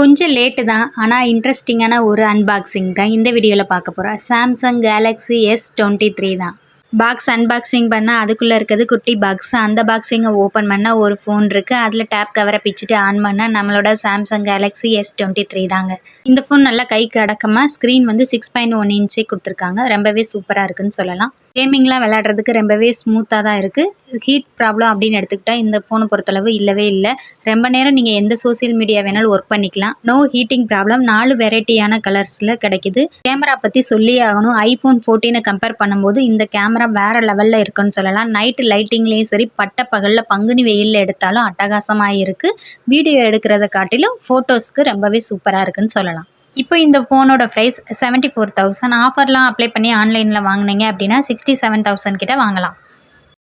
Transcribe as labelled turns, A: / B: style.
A: கொஞ்சம் லேட்டு தான், ஆனால் இன்ட்ரெஸ்டிங்கான ஒரு அன்பாக்சிங் தான் இந்த வீடியோவில் பார்க்க போகிறோம். சாம்சங் கேலக்ஸி S23 தான். பாக்ஸ் அன்பாக்சிங் பண்ணால் அதுக்குள்ளே இருக்கிறது குட்டி பாக்ஸ். அந்த பாக்ஸிங்கை ஓப்பன் பண்ணால் ஒரு ஃபோன் இருக்குது. அதில் டேப் கவரை பிச்சுட்டு ஆன் பண்ணால் நம்மளோட சாம்சங் கேலக்ஸி S23 தாங்க. இந்த ஃபோன் நல்லா கைக்கு அடக்கமாக ஸ்க்ரீன் வந்து 6.1 இன்ச்சே கொடுத்துருக்காங்க. ரொம்பவே சூப்பராக இருக்குன்னு சொல்லலாம். கேமிங்லாம் விளையாடுறதுக்கு ரொம்பவே ஸ்மூத்தாக தான் இருக்குது. ஹீட் ப்ராப்ளம் அப்படின்னு எடுத்துக்கிட்டால் இந்த ஃபோனை பொறுத்தளவு இல்லவே இல்லை. ரொம்ப நேரம் நீங்கள் எந்த சோசியல் மீடியா வேணாலும் ஒர்க் பண்ணிக்கலாம். No heating problem. 4 வெரைட்டியான கலர்ஸில் கிடைக்குது. கேமரா பற்றி சொல்லியே ஆகணும். iPhone 14 கம்பேர் பண்ணும்போது இந்த கேமரா வேறு லெவலில் இருக்குன்னு சொல்லலாம். நைட்டு லைட்டிங்லேயும் சரி, பட்ட பகலில் பங்குனி வெயிலில் எடுத்தாலும் அட்டகாசமாக இருக்குது. வீடியோ எடுக்கிறத காட்டிலும் ஃபோட்டோஸ்க்கு ரொம்பவே சூப்பராக இருக்குன்னு சொல்லலாம். இப்போ இந்த ஃபோனோட ப்ரைஸ் 74,000. ஆஃபர்லாம் அப்ளை பண்ணி ஆன்லைனில் வாங்கினீங்க அப்படின்னா 67,000 கிட்ட வாங்கலாம்.